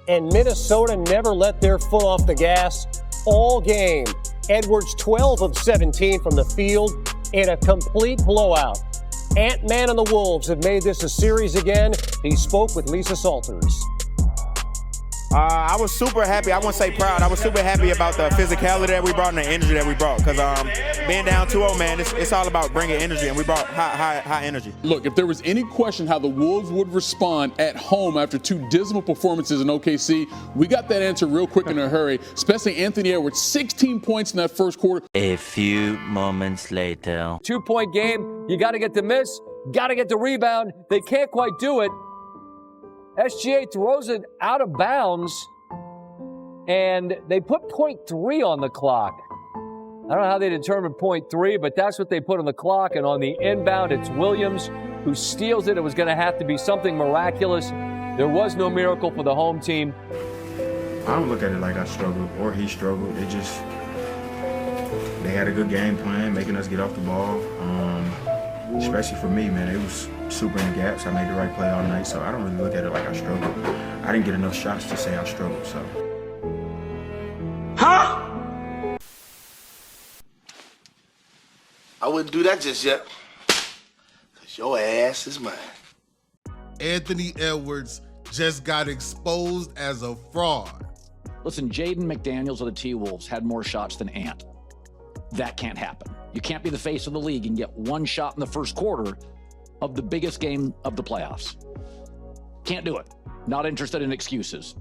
And Minnesota never let their foot off the gas all game. Edwards 12 of 17 from the field in a complete blowout. Ant-Man and the Wolves have made this a series again. He spoke with Lisa Salters. I was super happy. I wouldn't say proud. I was super happy about the physicality that we brought and the energy that we brought. Because being down 2-0, man, it's all about bringing energy, and we brought high energy. Look, if there was any question how the Wolves would respond at home after two dismal performances in OKC, we got that answer real quick in a hurry, especially Anthony Edwards, 16 points in that first quarter. A few moments later. 2-point game, you got to get the miss, got to get the rebound. They can't quite do it. SGA throws it out of bounds, and they put .3 on the clock. I don't know how they determined .3, but that's what they put on the clock. And on the inbound, it's Williams who steals it. It was going to have to be something miraculous. There was no miracle for the home team. I don't look at it like I struggled or he struggled. It just, they had a good game plan, making us get off the ball. Especially for me, man, it was super in the gaps. I made the right play all night, so I don't really look at it like I struggled. I didn't get enough shots to say I struggled, so. Huh? I wouldn't do that just yet, because your ass is mine. Anthony Edwards just got exposed as a fraud. Listen, Jaden McDaniels of the T-Wolves had more shots than Ant. That can't happen. You can't be the face of the league and get one shot in the first quarter of the biggest game of the playoffs. Can't do it. Not interested in excuses.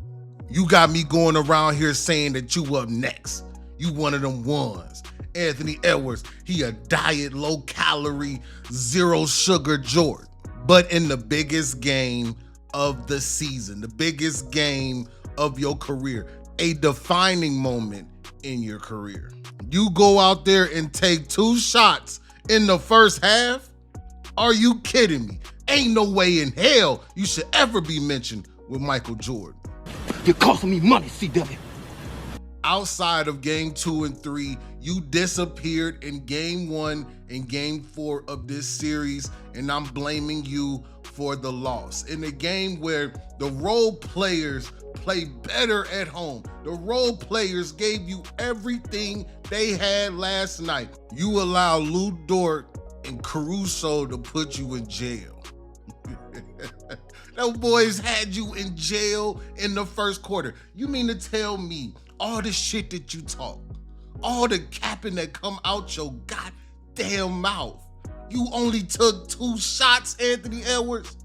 You got me going around here saying that you up next. You one of them ones. Anthony Edwards, he a diet, low-calorie, zero-sugar Jordan. But in the biggest game of the season, the biggest game of your career, a defining moment in your career, you go out there and take 2 shots in the first half? Are you kidding me? Ain't no way in hell you should ever be mentioned with Michael Jordan. You're costing me money, CW. Outside of game 2 and 3, you disappeared in game 1 and game 4 of this series, and I'm blaming you for the loss. In a game where the role players play better at home, the role players gave you everything they had last night, you allow Lou Dort and Caruso to put you in jail. Those boys had you in jail in the first quarter. You mean to tell me all the shit that you talk, all the capping that come out your goddamn mouth, you only took 2 shots, Anthony Edwards?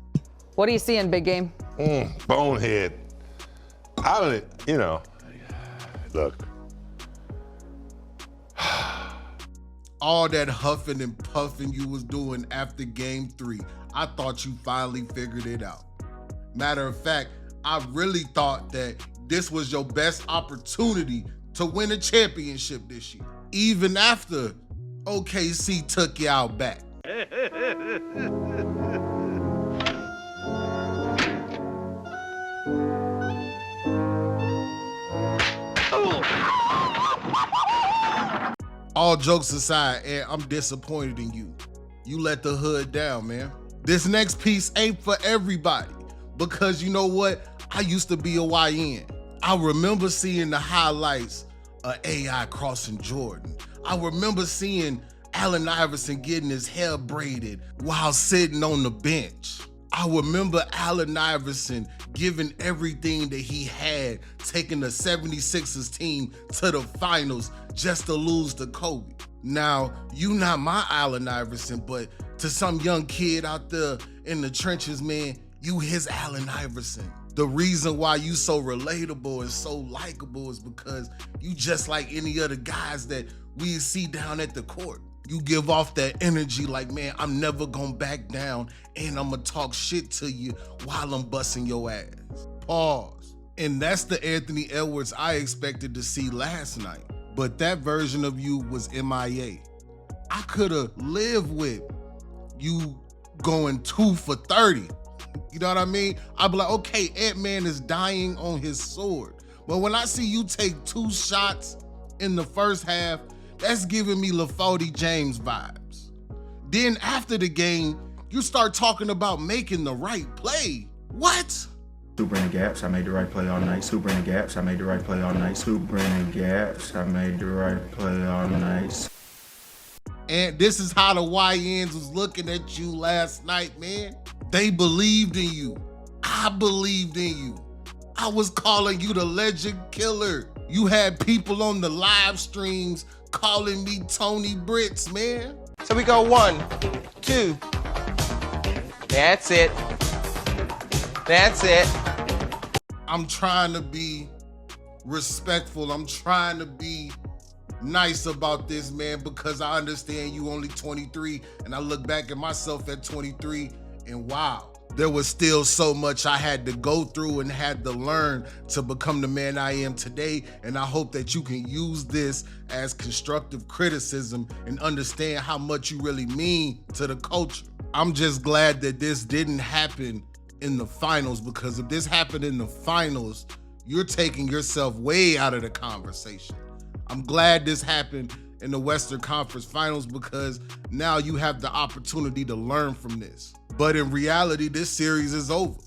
What do you see in big game? Bonehead. I don't, look. All that huffing and puffing you was doing after game 3, I thought you finally figured it out. Matter of fact, I really thought that this was your best opportunity to win a championship this year, even after OKC took you out back. All jokes aside, Ed, I'm disappointed in you. You let the hood down, man. This next piece ain't for everybody, because you know what? I used to be a YN. I remember seeing the highlights of AI crossing Jordan. I remember seeing Allen Iverson getting his hair braided while sitting on the bench. I remember Allen Iverson giving everything that he had, taking the 76ers team to the finals just to lose to Kobe. Now, you not my Allen Iverson, but to some young kid out there in the trenches, man, you his Allen Iverson. The reason why you so relatable and so likable is because you just like any other guys that we see down at the court. You give off that energy like, man, I'm never gonna back down and I'm gonna talk shit to you while I'm busting your ass. Pause. And that's the Anthony Edwards I expected to see last night. But that version of you was MIA. I could have lived with you going 2 for 30. You know what I mean? I'd be like, okay, Ant-Man is dying on his sword. But when I see you take 2 shots in the first half, that's giving me LaFody James vibes. Then after the game, you start talking about making the right play. What? Super in the gaps, I made the right play all night. Super in the gaps, I made the right play all night. Super in the gaps, I made the right play all night. And this is how the YNs was looking at you last night, man. They believed in you. I believed in you. I was calling you the legend killer. You had people on the live streams calling me Tony Brits, man. So we go 1, 2. That's it. That's it. I'm trying to be respectful. I'm trying to be nice about this, man, because I understand you only 23, and I look back at myself at 23, and wow, there was still so much I had to go through and had to learn to become the man I am today, and I hope that you can use this as constructive criticism and understand how much you really mean to the culture. I'm just glad that this didn't happen in the finals, because if this happened in the finals, you're taking yourself way out of the conversation. I'm glad this happened in the Western Conference Finals, because now you have the opportunity to learn from this. But in reality, this series is over.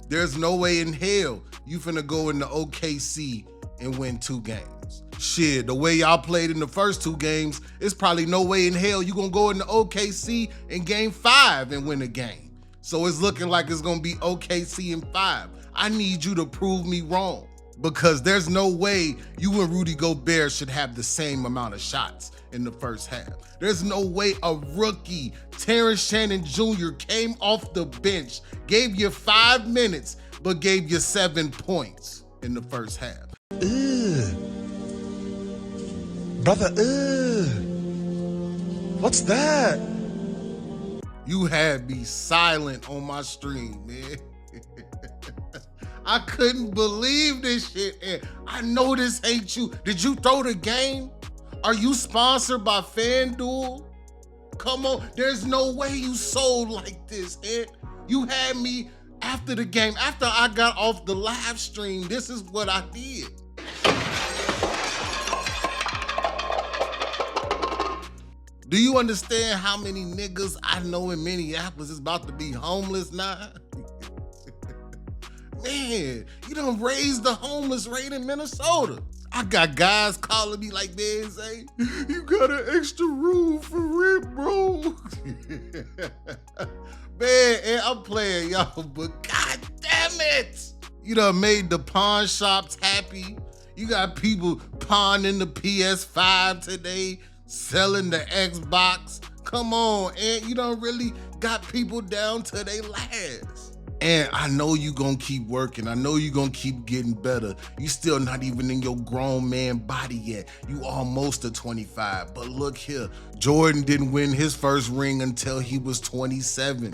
There's no way in hell you finna go into OKC and win 2 games. Shit, the way y'all played in the first 2 games, it's probably no way in hell you gonna go into OKC in game 5 and win a game. So it's looking like it's gonna be OKC in 5. I need you to prove me wrong, because there's no way you and Rudy Gobert should have the same amount of shots in the first half. There's no way a rookie, Terrence Shannon Jr., came off the bench, gave you 5 minutes, but gave you 7 points in the first half. Brother, what's that? You had me silent on my stream, man. I couldn't believe this shit. And I know this ain't you. Did you throw the game? Are you sponsored by FanDuel? Come on, there's no way you sold like this, Ed. You had me after the game, after I got off the live stream, this is what I did. Do you understand how many niggas I know in Minneapolis is about to be homeless now? Man, you done raised the homeless rate in Minnesota. I got guys calling me like, man, say, you got an extra room for rent, bro. Man, and I'm playing y'all, but god damn it. You done made the pawn shops happy. You got people pawning the PS5 today, selling the Xbox. Come on, and you done really got people down to their last. And I know you gonna keep working. I know you gonna keep getting better. You still not even in your grown man body yet. You almost a 25. But look here, Jordan didn't win his first ring until he was 27.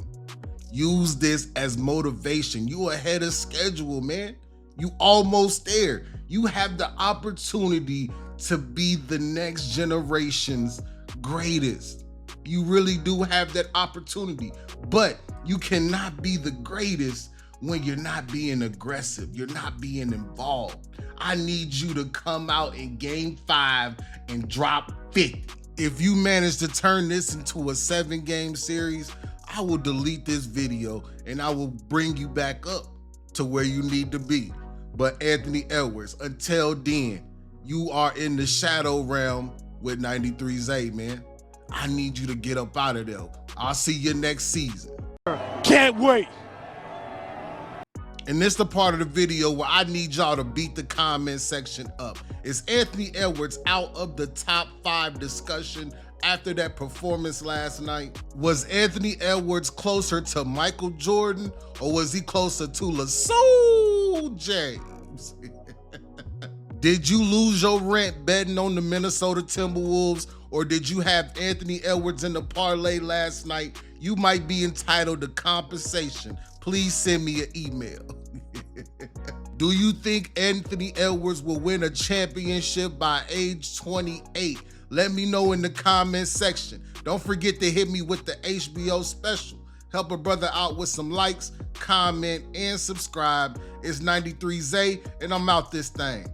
Use this as motivation. You ahead of schedule, man. You almost there. You have the opportunity to be the next generation's greatest. You really do have that opportunity, but you cannot be the greatest when you're not being aggressive, you're not being involved. I need you to come out in game 5 and drop 50. If you manage to turn this into a 7-game series, I will delete this video and I will bring you back up to where you need to be. But Anthony Edwards, until then, you are in the shadow realm with 93 Zay, man. I need you to get up out of there. I'll see you next season. Can't wait. And this the part of the video where I need y'all to beat the comment section up. Is Anthony Edwards out of the top 5 discussion after that performance last night? Was Anthony Edwards closer to Michael Jordan, or was he closer to LeSoul James? Did you lose your rent betting on the Minnesota Timberwolves, or did you have Anthony Edwards in the parlay last night? You might be entitled to compensation. Please send me an email. Do you think Anthony Edwards will win a championship by age 28? Let me know in the comment section. Don't forget to hit me with the HBO special. Help a brother out with some likes, comment, and subscribe. It's 93 Zay, and I'm out this thing.